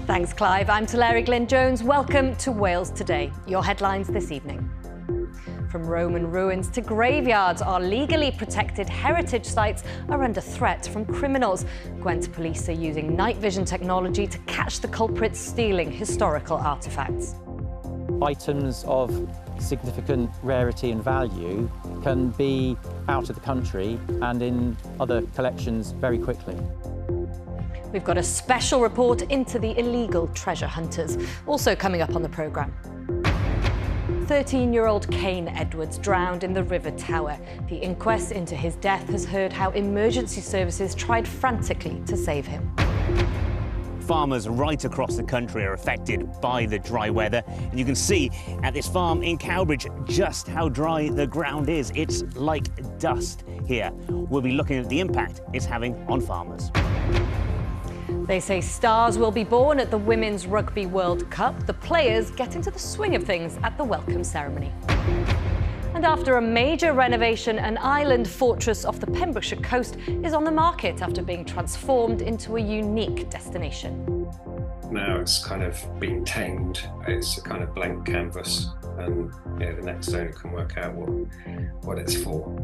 Thanks, Clive. I'm Tulare Glyn-Jones. Welcome to Wales Today. Your headlines this evening. From Roman ruins to graveyards, our legally protected heritage sites are under threat from criminals. Gwent police are using night vision technology to catch the culprits stealing historical artefacts. Items of significant rarity and value can be out of the country and in other collections very quickly. We've got a special report into the illegal treasure hunters, also coming up on the programme. 13-year-old Kane Edwards drowned in the River Tower. The inquest into his death has heard how emergency services tried frantically to save him. Farmers right across the country are affected by the dry weather, and you can see at this farm in Cowbridge just how dry the ground is. It's like dust here. We'll be looking at the impact it's having on farmers. They say stars will be born at the Women's Rugby World Cup. The players get into the swing of things at the welcome ceremony. And after a major renovation, an island fortress off the Pembrokeshire coast is on the market after being transformed into a unique destination. Now it's kind of been tamed. It's a kind of blank canvas, and the next owner can work out what it's for.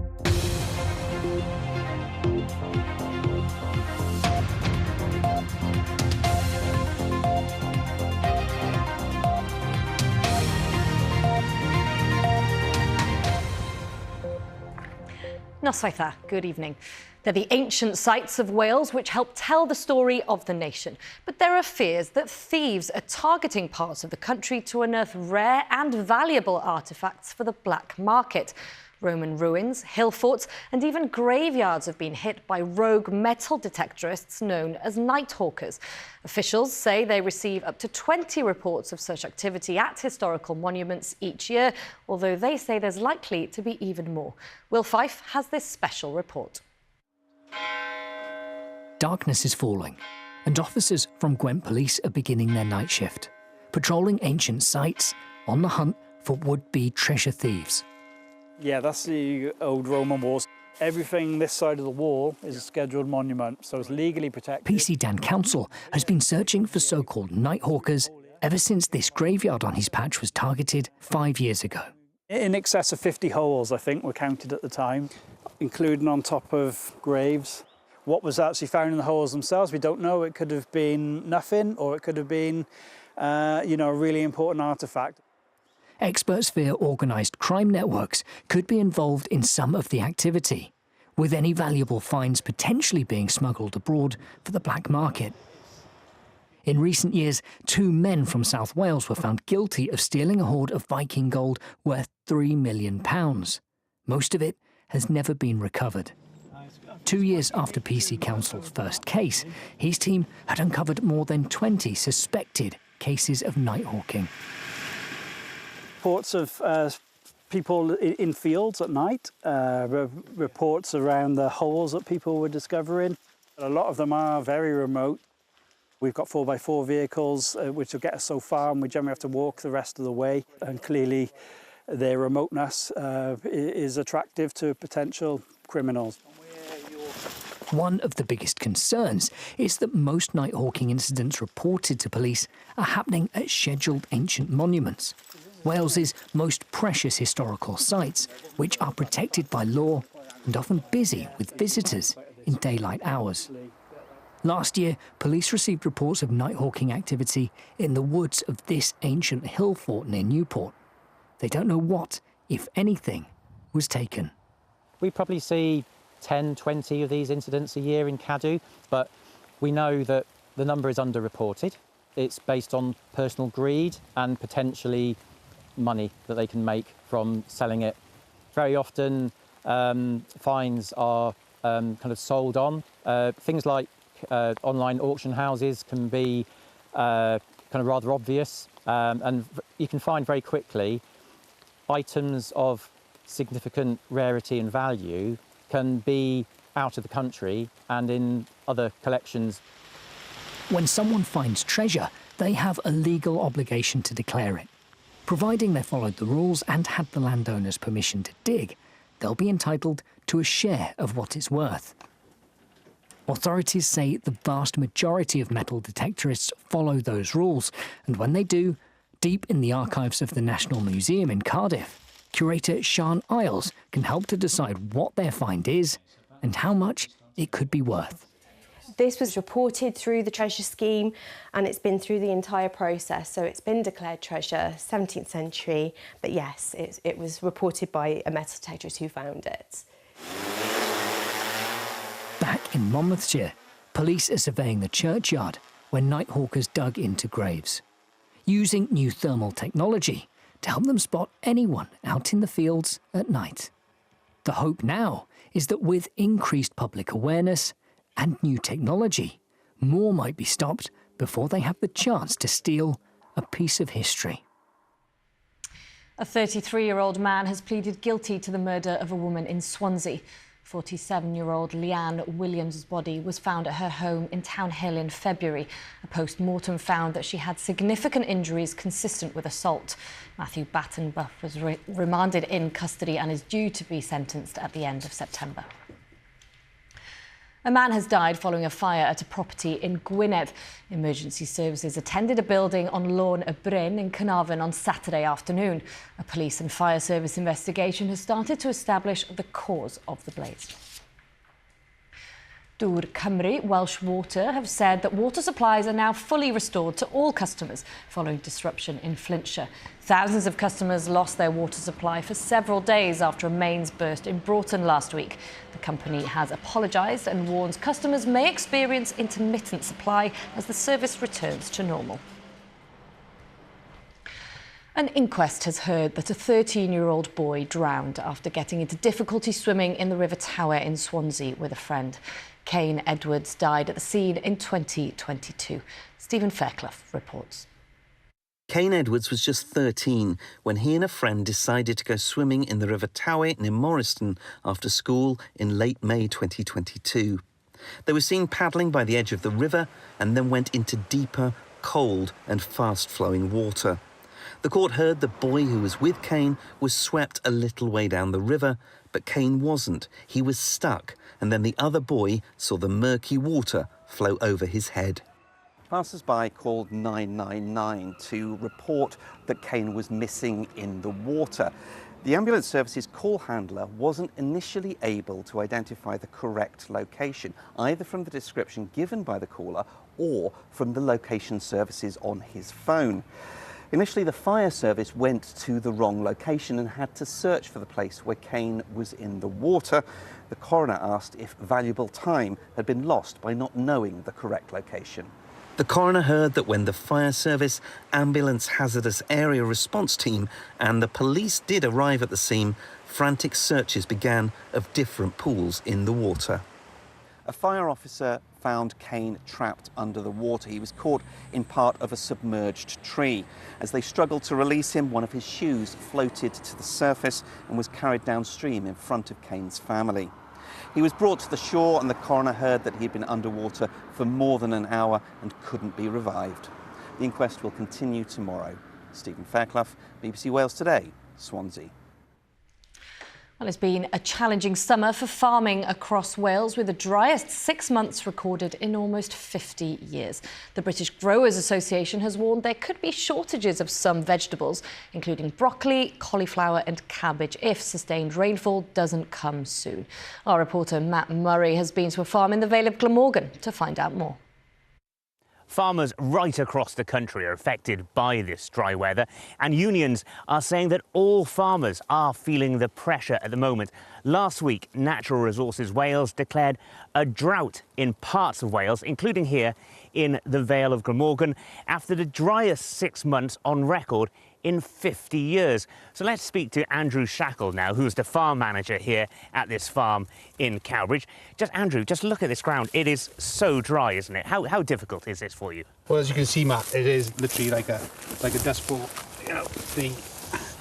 Noswaith, good evening. They're the ancient sites of Wales which help tell the story of the nation. But there are fears that thieves are targeting parts of the country to unearth rare and valuable artefacts for the black market. Roman ruins, hill forts and even graveyards have been hit by rogue metal detectorists known as night hawkers. Officials say they receive up to 20 reports of such activity at historical monuments each year, although they say there's likely to be even more. Will Fife has this special report. Darkness is falling, and officers from Gwent Police are beginning their night shift, patrolling ancient sites on the hunt for would-be treasure thieves. Yeah, that's the old Roman walls. Everything this side of the wall is a scheduled monument, so it's legally protected. PC Dan Council has been searching for so-called night hawkers ever since this graveyard on his patch was targeted 5 years ago. In excess of 50 holes, I think, were counted at the time, including on top of graves. What was actually found in the holes themselves, we don't know. It could have been nothing, or it could have been, a really important artefact. Experts fear organised crime networks could be involved in some of the activity, with any valuable finds potentially being smuggled abroad for the black market. In recent years, 2 men from South Wales were found guilty of stealing a hoard of Viking gold worth £3 million. Most of it has never been recovered. 2 years after PC Council's first case, his team had uncovered more than 20 suspected cases of night hawking. Reports of people in fields at night, reports around the holes that people were discovering. A lot of them are very remote. We've got 4x4 vehicles which will get us so far, and we generally have to walk the rest of the way. And clearly their remoteness is attractive to potential criminals. One of the biggest concerns is that most night hawking incidents reported to police are happening at scheduled ancient monuments, Wales's most precious historical sites, which are protected by law and often busy with visitors in daylight hours. Last year, police received reports of night hawking activity in the woods of this ancient hill fort near Newport. They don't know what, if anything, was taken. We probably see 10, 20 of these incidents a year in Cadw, but we know that the number is underreported. It's based on personal greed and potentially money that they can make from selling it. Very often finds are kind of sold on. Things like online auction houses can be kind of rather obvious, and you can find very quickly items of significant rarity and value can be out of the country and in other collections. When someone finds treasure, they have a legal obligation to declare it. Providing they followed the rules and had the landowner's permission to dig, they'll be entitled to a share of what it's worth. Authorities say the vast majority of metal detectorists follow those rules, and when they do, deep in the archives of the National Museum in Cardiff, curator Sian Isles can help to decide what their find is and how much it could be worth. This was reported through the treasure scheme, and it's been through the entire process. So it's been declared treasure, 17th century, but yes, it was reported by a metal detectorist who found it. Back in Monmouthshire, police are surveying the churchyard where nighthawkers dug into graves, using new thermal technology to help them spot anyone out in the fields at night. The hope now is that with increased public awareness and new technology, more might be stopped before they have the chance to steal a piece of history. A 33-year-old man has pleaded guilty to the murder of a woman in Swansea. 47-year-old Leanne Williams' body was found at her home in Town Hill in February. A post-mortem found that she had significant injuries consistent with assault. Matthew Battenbuff was remanded in custody and is due to be sentenced at the end of September. A man has died following a fire at a property in Gwynedd. Emergency services attended a building on Lawn y Bryn in Carnarvon on Saturday afternoon. A police and fire service investigation has started to establish the cause of the blaze. Dŵr Cymru, Welsh Water, have said that water supplies are now fully restored to all customers following disruption in Flintshire. Thousands of customers lost their water supply for several days after a mains burst in Broughton last week. The company has apologised and warns customers may experience intermittent supply as the service returns to normal. An inquest has heard that a 13-year-old boy drowned after getting into difficulty swimming in the River Tower in Swansea with a friend. Kane Edwards died at the scene in 2022. Stephen Fairclough reports. Kane Edwards was just 13 when he and a friend decided to go swimming in the River Tower near Morriston after school in late May 2022. They were seen paddling by the edge of the river and then went into deeper, cold and fast-flowing water. The court heard the boy who was with Kane was swept a little way down the river, but Kane wasn't. He was stuck, and then the other boy saw the murky water flow over his head. Passers-by called 999 to report that Kane was missing in the water. The ambulance service's call handler wasn't initially able to identify the correct location, either from the description given by the caller or from the location services on his phone. Initially, the fire service went to the wrong location and had to search for the place where Kane was in the water. The coroner asked if valuable time had been lost by not knowing the correct location. The coroner heard that when the fire service, ambulance hazardous area response team and the police did arrive at the scene, frantic searches began of different pools in the water. A fire officer found Kane trapped under the water. He was caught in part of a submerged tree. As they struggled to release him, one of his shoes floated to the surface and was carried downstream in front of Kane's family. He was brought to the shore and the coroner heard that he had been underwater for more than an hour and couldn't be revived. The inquest will continue tomorrow. Stephen Fairclough, BBC Wales Today, Swansea. Well, it's been a challenging summer for farming across Wales, with the driest 6 months recorded in almost 50 years. The British Growers Association has warned there could be shortages of some vegetables, including broccoli, cauliflower and cabbage, if sustained rainfall doesn't come soon. Our reporter Matt Murray has been to a farm in the Vale of Glamorgan to find out more. Farmers right across the country are affected by this dry weather, and unions are saying that all farmers are feeling the pressure at the moment. Last week, Natural Resources Wales declared a drought in parts of Wales, including here in the Vale of Glamorgan, after the driest 6 months on record in 50 years. So let's speak to Andrew Shackle now, who's the farm manager here at this farm in Cowbridge. Andrew, just look at this ground. It is so dry, isn't it? How difficult is this for you? Well, as you can see, Matt, it is literally like a dust bowl. You know,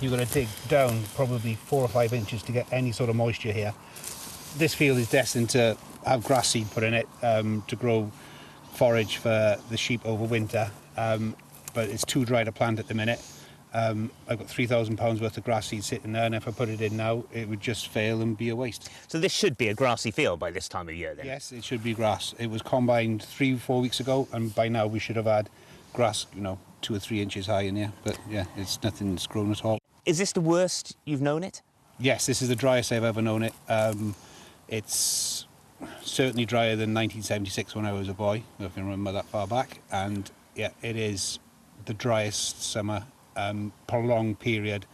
you've got to dig down probably 4 or 5 inches to get any sort of moisture here. This field is destined to have grass seed put in it to grow forage for the sheep over winter, but it's too dry to plant at the minute. I've got £3,000 worth of grass seed sitting there, and if I put it in now, it would just fail and be a waste. So this should be a grassy field by this time of year then? Yes, it should be grass. It was combined 3-4 weeks ago, and by now we should have had grass, 2 or 3 inches high in here. But yeah, it's nothing's grown at all. Is this the worst you've known it? Yes, this is the driest I've ever known it. It's certainly drier than 1976 when I was a boy, if I can remember that far back. And yeah, it is the driest summer, prolonged period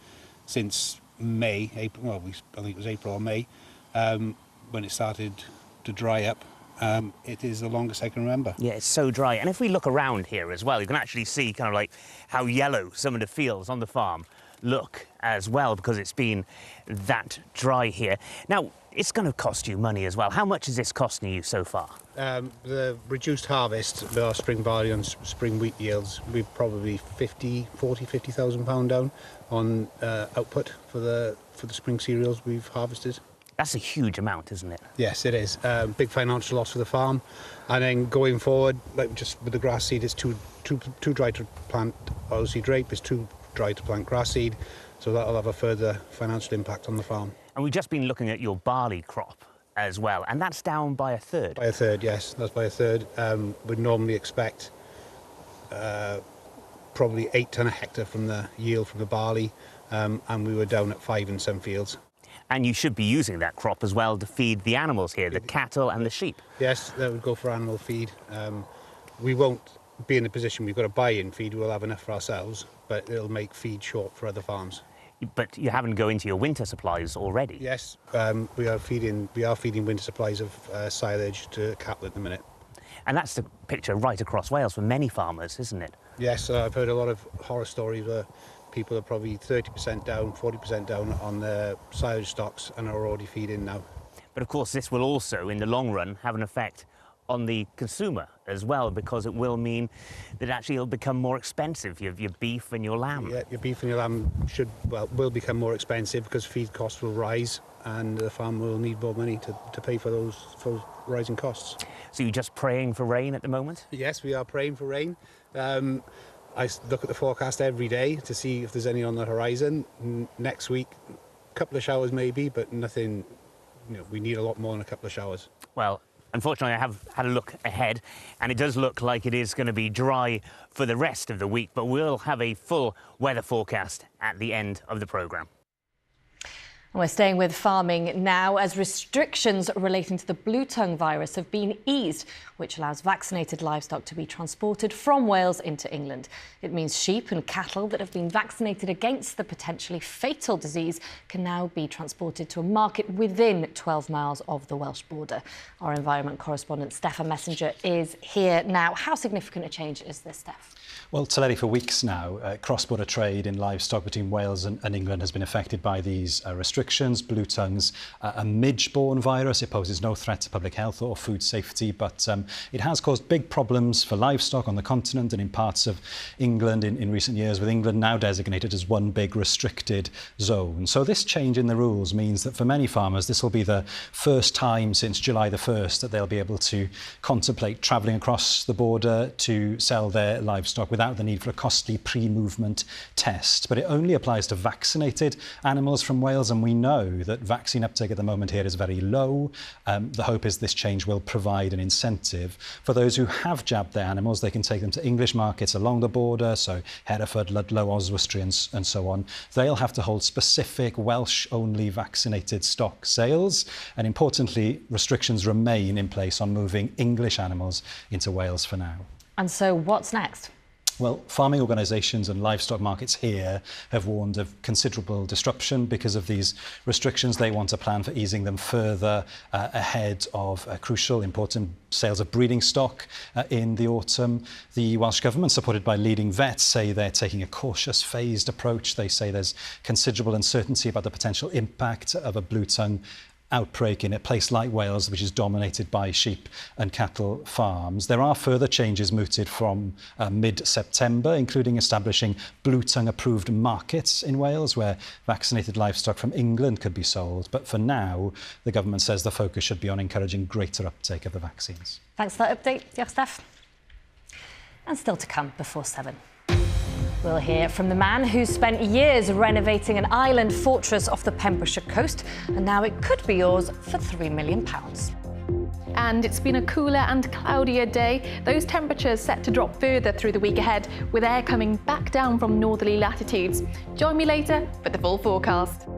since May, April. Well, I think it was April or May when it started to dry up. It is the longest I can remember. Yeah, it's so dry. And if we look around here as well, you can actually see kind of like how yellow some of the fields on the farm look as well, because it's been that dry here. Now, it's going to cost you money as well. How much is this costing you so far? The reduced harvest with our spring barley and spring wheat yields, we've probably £50,000 down on output for the spring cereals we've harvested. That's a huge amount, isn't it? Yes, it is. Big financial loss for the farm. And then going forward, like just with the grass seed, it's too dry to plant oilseed rape, it's too dry to plant grass seed, so that'll have a further financial impact on the farm. And we've just been looking at your barley crop as well, and that's down by a third. By a third, yes, that's by a third. We'd normally expect probably 8 tonne a hectare from the yield from the barley, and we were down at 5 in some fields. And you should be using that crop as well to feed the animals here, the cattle and the sheep. Yes, that would go for animal feed. We won't be in a position we've got to buy in feed, we'll have enough for ourselves, but it'll make feed short for other farms. But you haven't go into your winter supplies already? Yes, we are feeding winter supplies of silage to cattle at the minute. And that's the picture right across Wales for many farmers, isn't it? Yes, I've heard a lot of horror stories where people are probably 30% down, 40% down on their silage stocks and are already feeding now. But of course this will also, in the long run, have an effect on the consumer as well, because it will mean that actually it'll become more expensive, your beef and your lamb. Yeah, your beef and your lamb will become more expensive because feed costs will rise and the farm will need more money to pay for those rising costs. So you're just praying for rain at the moment? Yes, we are praying for rain. I look at the forecast every day to see if there's any on the horizon. Next week, a couple of showers maybe, but nothing, we need a lot more than a couple of showers. Well, unfortunately, I have had a look ahead, and it does look like it is going to be dry for the rest of the week, but we'll have a full weather forecast at the end of the programme. We're staying with farming now, as restrictions relating to the blue tongue virus have been eased, which allows vaccinated livestock to be transported from Wales into England. It means sheep and cattle that have been vaccinated against the potentially fatal disease can now be transported to a market within 12 miles of the Welsh border. Our environment correspondent Stefan Messenger is here now. How significant a change is this, Steph? Well, Teledu, for weeks now, cross-border trade in livestock between Wales and England has been affected by these restrictions. Blue tongue's a midge-borne virus. It poses no threat to public health or food safety, but it has caused big problems for livestock on the continent and in parts of England in recent years, with England now designated as one big restricted zone. So this change in the rules means that for many farmers, this will be the first time since July the 1st that they'll be able to contemplate travelling across the border to sell their livestock without the need for a costly pre-movement test. But it only applies to vaccinated animals from Wales, and we know that vaccine uptake at the moment here is very low. The hope is this change will provide an incentive for those who have jabbed their animals. They can take them to English markets along the border, so Hereford, Ludlow, Oswestry and so on. They'll have to hold specific Welsh-only vaccinated stock sales, and importantly, restrictions remain in place on moving English animals into Wales for now. And so what's next? Well, farming organisations and livestock markets here have warned of considerable disruption because of these restrictions. They want to plan for easing them further ahead of crucial, important sales of breeding stock in the autumn. The Welsh Government, supported by leading vets, say they're taking a cautious, phased approach. They say there's considerable uncertainty about the potential impact of a blue tongue outbreak in a place like Wales, which is dominated by sheep and cattle farms. There are further changes mooted from mid-September, including establishing blue tongue approved markets in Wales where vaccinated livestock from England could be sold. But for now, the government says the focus should be on encouraging greater uptake of the vaccines. Thanks for that update. Diolch, Steph. And still to come before 7. We'll hear from the man who spent years renovating an island fortress off the Pembrokeshire coast, and now it could be yours for £3 million. And it's been a cooler and cloudier day. Those temperatures set to drop further through the week ahead, with air coming back down from northerly latitudes. Join me later for the full forecast.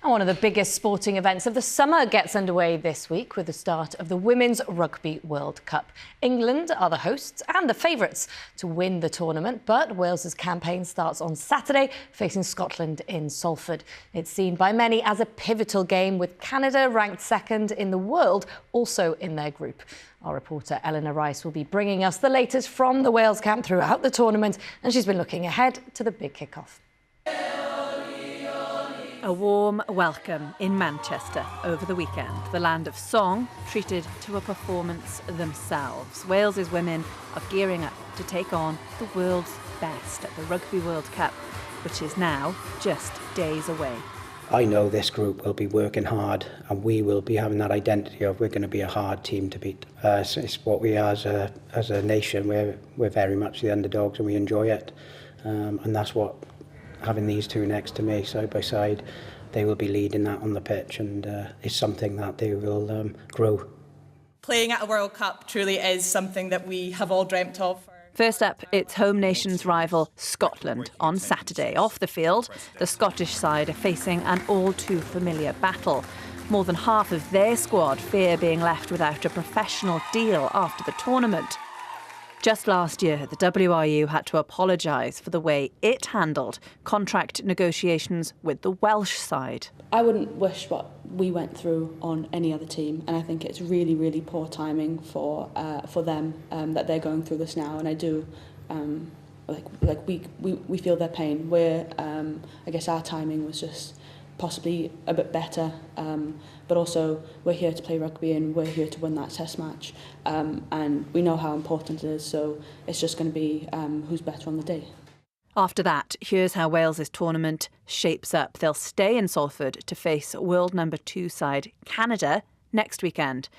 And one of the biggest sporting events of the summer gets underway this week with the start of the Women's Rugby World Cup. England are the hosts and the favourites to win the tournament, but Wales's campaign starts on Saturday, facing Scotland in Salford. It's seen by many as a pivotal game, with Canada, ranked second in the world, also in their group. Our reporter Eleanor Rice will be bringing us the latest from the Wales camp throughout the tournament, and she's been looking ahead to the big kick-off. A warm welcome in Manchester over the weekend. The land of song treated to a performance themselves. Wales's women are gearing up to take on the world's best at the Rugby World Cup, which is now just days away. I know this group will be working hard, and we will be having that identity of we're going to be a hard team to beat. It's what we are as a nation. We're very much the underdogs, and we enjoy it. And that's what, having these two next to me side by side, they will be leading that on the pitch, and it's something that they will grow. Playing at a World Cup truly is something that we have all dreamt of. First up, it's home nation's rival Scotland on Saturday. Off the field, the Scottish side are facing an all-too-familiar battle. More than half of their squad fear being left without a professional deal after the tournament. Just last year, the WRU had to apologise for the way it handled contract negotiations with the Welsh side. I wouldn't wish what we went through on any other team, and I think it's really, really poor timing for them that they're going through this now. And I do, we feel their pain. I guess our timing was just possibly a bit better, but also we're here to play rugby and we're here to win that test match, and we know how important it is, so it's just going to be who's better on the day. After that, here's how Wales's tournament shapes up. They'll stay in Salford to face world number 2 side Canada next weekend,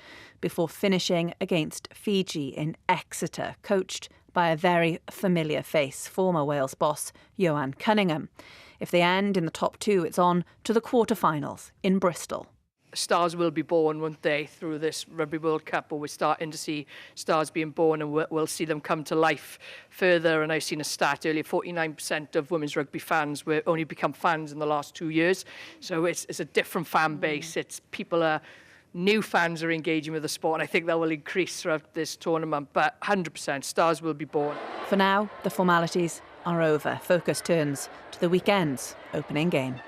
before finishing against Fiji in Exeter, coached by a very familiar face, former Wales boss Johan Cunningham. If they end in the top 2, it's on to the quarterfinals in Bristol. Stars will be born, won't they, through this Rugby World Cup, or we're starting to see stars being born, and we'll see them come to life further. And I've seen a stat earlier, 49% of women's rugby fans were only become fans in the last 2 years. So it's a different fan base. It's new fans are engaging with the sport, and I think that will increase throughout this tournament. But 100%, stars will be born. For now, the formalities are over. Focus turns to the weekend's opening game.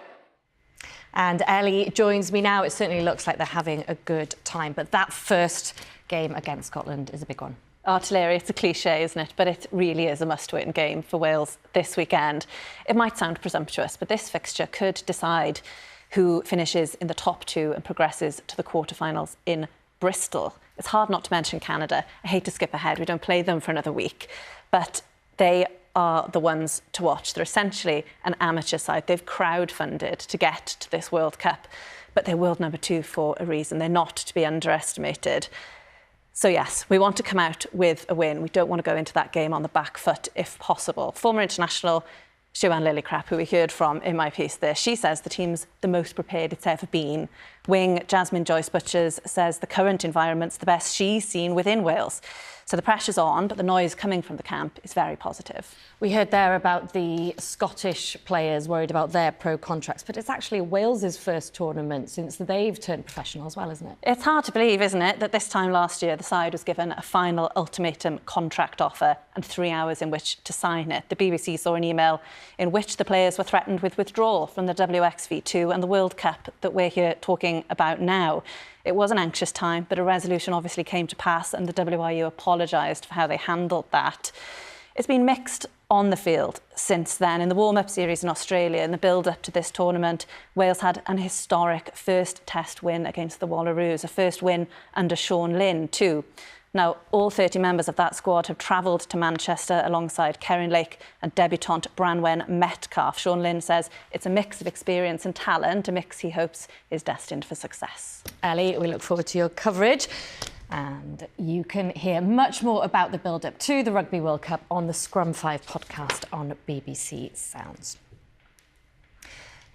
And Ellie joins me now. It certainly looks like they're having a good time, but that first game against Scotland is a big one. Artillery, it's a cliche, isn't it? But it really is a must-win game for Wales this weekend. It might sound presumptuous, but this fixture could decide who finishes in the top 2 and progresses to the quarterfinals in Bristol. It's hard not to mention Canada. I hate to skip ahead. We don't play them for another week, but they are the ones to watch. They're essentially an amateur side. They've crowdfunded to get to this World Cup, but they're world number 2 for a reason. They're not to be underestimated. So yes, we want to come out with a win. We don't want to go into that game on the back foot if possible. Former international Joanne Lillicrap, who we heard from in my piece there, she says the team's the most prepared it's ever been. Wing Jasmine Joyce-Butchers says the current environment's the best she's seen within Wales. So the pressure's on, but the noise coming from the camp is very positive. We heard there about the Scottish players worried about their pro contracts, but it's actually Wales's first tournament since they've turned professional as well, isn't it? It's hard to believe, isn't it, that this time last year the side was given a final ultimatum contract offer and 3 hours in which to sign it. The BBC saw an email in which the players were threatened with withdrawal from the WXV2 and the World Cup that we're here talking about now. It was an anxious time, but a resolution obviously came to pass, and the WRU apologised for how they handled that. It's been mixed on the field since then. In the warm-up series in Australia, in the build-up to this tournament, Wales had an historic first test win against the Wallaroos, a first win under Sean Lynn too. Now, all 30 members of that squad have travelled to Manchester alongside Kerryn Lake and debutante Branwen Metcalf. Sean Lynn says it's a mix of experience and talent, a mix he hopes is destined for success. Ellie, we look forward to your coverage. And you can hear much more about the build-up to the Rugby World Cup on the Scrum 5 podcast on BBC Sounds.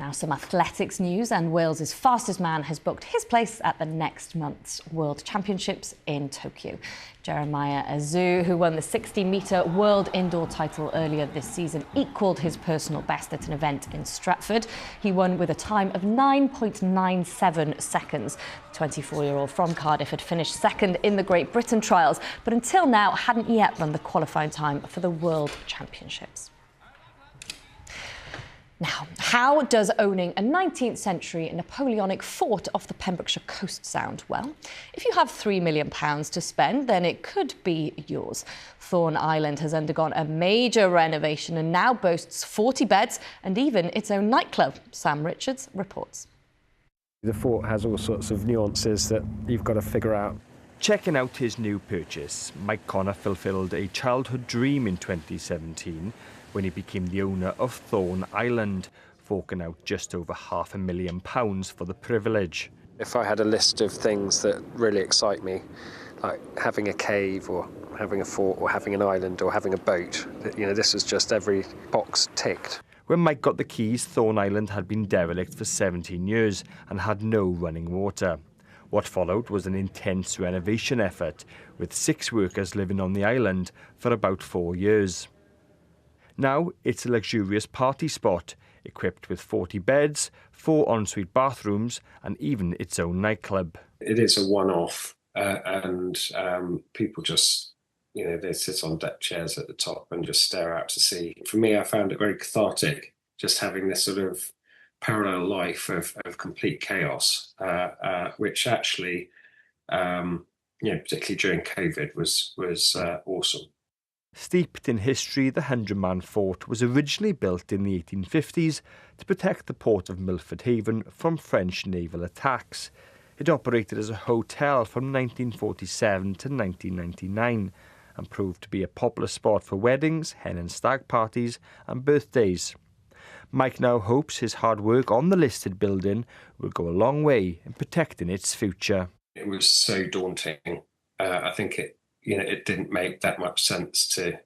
Now, some athletics news, and Wales's fastest man has booked his place at the next month's World Championships in Tokyo. Jeremiah Azu, who won the 60-metre world indoor title earlier this season, equalled his personal best at an event in Stratford. He won with a time of 9.97 seconds. The 24-year-old from Cardiff had finished second in the Great Britain trials, but until now hadn't yet run the qualifying time for the World Championships. Now, how does owning a 19th century Napoleonic fort off the Pembrokeshire coast sound? Well, if you have £3 million to spend, then it could be yours. Thorn Island has undergone a major renovation and now boasts 40 beds and even its own nightclub. Sam Richards reports. The fort has all sorts of nuances that you've got to figure out. Checking out his new purchase, Mike Connor fulfilled a childhood dream in 2017 when he became the owner of Thorn Island, forking out just over £500,000 for the privilege. If I had a list of things that really excite me, like having a cave or having a fort or having an island or having a boat, this is just every box ticked. When Mike got the keys, Thorn Island had been derelict for 17 years and had no running water. What followed was an intense renovation effort, with 6 workers living on the island for about 4 years. Now it's a luxurious party spot, equipped with 40 beds, 4 ensuite bathrooms and even its own nightclub. It is a one-off and people just, they sit on deck chairs at the top and just stare out to sea. For me, I found it very cathartic, just having this sort of parallel life of complete chaos, which actually, particularly during COVID, was awesome. Steeped in history, the 100-man fort was originally built in the 1850s to protect the port of Milford Haven from French naval attacks. It operated as a hotel from 1947 to 1999 and proved to be a popular spot for weddings, hen and stag parties and birthdays. Mike now hopes his hard work on the listed building will go a long way in protecting its future. It was so daunting. I think it didn't make that much sense to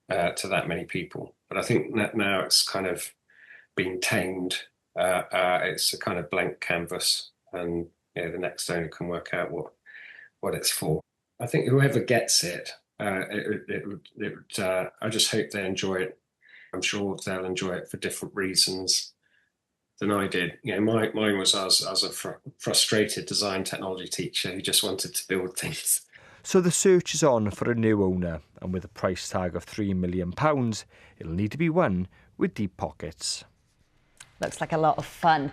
that many people. But I think that now it's kind of been tamed. It's a kind of blank canvas, and the next owner can work out what it's for. I think whoever gets it, I just hope they enjoy it. I'm sure they'll enjoy it for different reasons than I did. Mine was as a frustrated design technology teacher who just wanted to build things. So the search is on for a new owner, and with a price tag of £3 million, it'll need to be one with deep pockets. Looks like a lot of fun.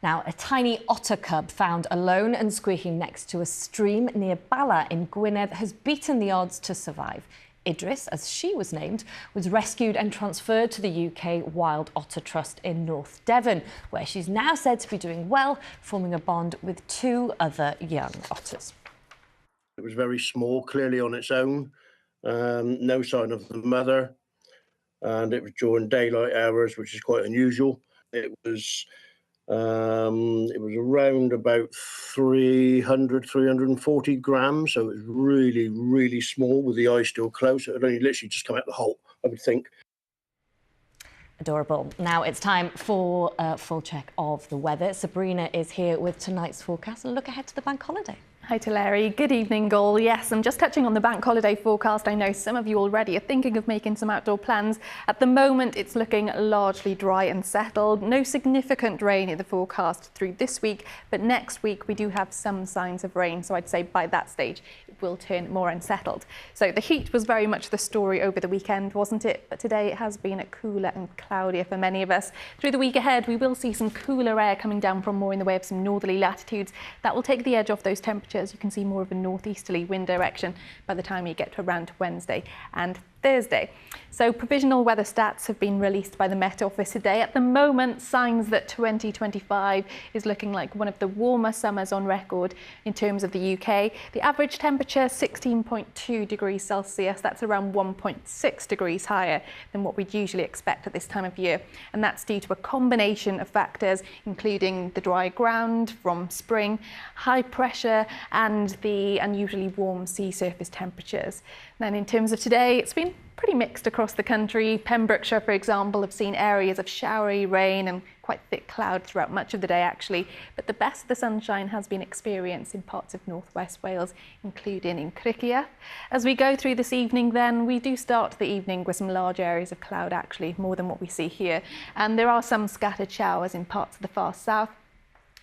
Now, a tiny otter cub found alone and squeaking next to a stream near Bala in Gwynedd has beaten the odds to survive. Idris, as she was named, was rescued and transferred to the UK Wild Otter Trust in North Devon, where she's now said to be doing well, forming a bond with 2 other young otters. It was very small, clearly on its own, no sign of the mother, and it was during daylight hours, which is quite unusual. It was around about 340 grams, so it was really, really small with the eye still closed. It had only literally just come out the hole, I would think. Adorable. Now it's time for a full check of the weather. Sabrina is here with tonight's forecast and look ahead to the bank holiday. Hi to Larry. Good evening, Gol. Yes, I'm just touching on the bank holiday forecast. I know some of you already are thinking of making some outdoor plans. At the moment, it's looking largely dry and settled. No significant rain in the forecast through this week, but next week we do have some signs of rain. So I'd say by that stage, it will turn more unsettled. So the heat was very much the story over the weekend, wasn't it? But today it has been cooler and cloudier for many of us. Through the week ahead, we will see some cooler air coming down from more in the way of some northerly latitudes. That will take the edge off those temperatures. You can see more of a northeasterly wind direction by the time you get to around Wednesday and Thursday. So provisional weather stats have been released by the Met Office today. At the moment, signs that 2025 is looking like one of the warmer summers on record in terms of the UK. The average temperature 16.2 degrees Celsius. That's around 1.6 degrees higher than what we'd usually expect at this time of year. And that's due to a combination of factors, including the dry ground from spring, high pressure, and the unusually warm sea surface temperatures. Then in terms of today, it's been pretty mixed across the country. Pembrokeshire, for example, have seen areas of showery rain and quite thick clouds throughout much of the day, actually. But the best of the sunshine has been experienced in parts of northwest Wales, including in Criccieth. As we go through this evening, then, we do start the evening with some large areas of cloud, actually, more than what we see here. And there are some scattered showers in parts of the far south.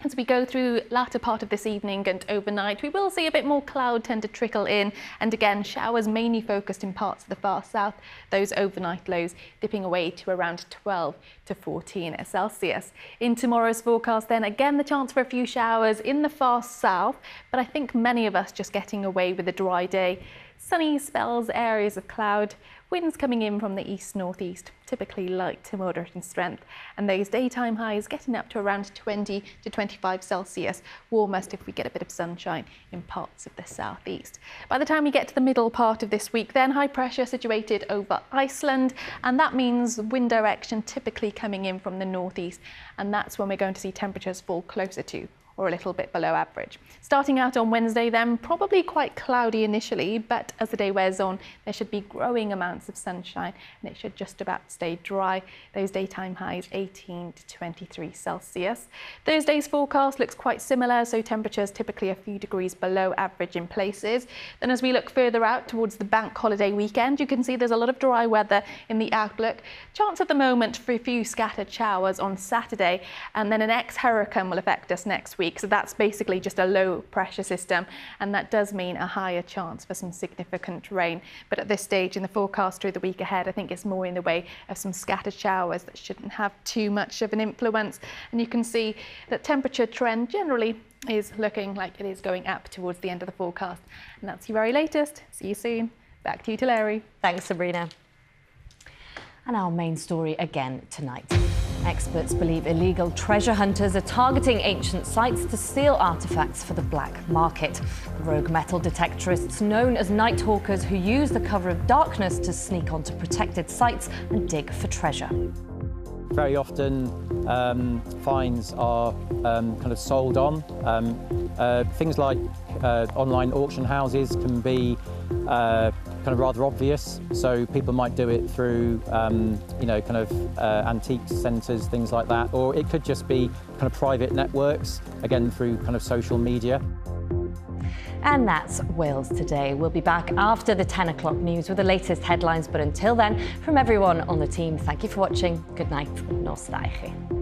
As we go through latter part of this evening and overnight, we will see a bit more cloud tend to trickle in, and again showers mainly focused in parts of the far south, those overnight lows dipping away to around 12 to 14 Celsius. In tomorrow's forecast then, again the chance for a few showers in the far south, but I think many of us just getting away with a dry day. Sunny spells, areas of cloud, winds coming in from the east-northeast, typically light to moderate in strength, and those daytime highs getting up to around 20 to 25 Celsius, warmest if we get a bit of sunshine in parts of the southeast. By the time we get to the middle part of this week, then high pressure situated over Iceland, and that means wind direction typically coming in from the northeast, and that's when we're going to see temperatures fall closer to or a little bit below average. Starting out on Wednesday then, probably quite cloudy initially, but as the day wears on, there should be growing amounts of sunshine and it should just about stay dry. Those daytime highs 18 to 23 Celsius. Thursday's forecast looks quite similar, so temperatures typically a few degrees below average in places. Then as we look further out towards the bank holiday weekend, you can see there's a lot of dry weather in the outlook. Chance at the moment for a few scattered showers on Saturday, and then an ex-hurricane will affect us next week. So that's basically just a low pressure system, and that does mean a higher chance for some significant rain. But at this stage in the forecast through the week ahead, I think it's more in the way of some scattered showers that shouldn't have too much of an influence. And you can see that temperature trend generally is looking like it is going up towards the end of the forecast. And that's your very latest. See you soon. Back to you, Larry. Thanks, Sabrina. And our main story again tonight. Experts believe illegal treasure hunters are targeting ancient sites to steal artefacts for the black market. Rogue metal detectorists known as night hawkers who use the cover of darkness to sneak onto protected sites and dig for treasure. Very often finds are kind of sold on. Things like online auction houses can be kind of rather obvious, so people might do it through kind of antique centres, things like that, or it could just be kind of private networks, again through kind of social media. And that's Wales Today. We'll be back after the 10 o'clock news with the latest headlines, but until then, from everyone on the team, thank you for watching. Good night. Nos da i chi.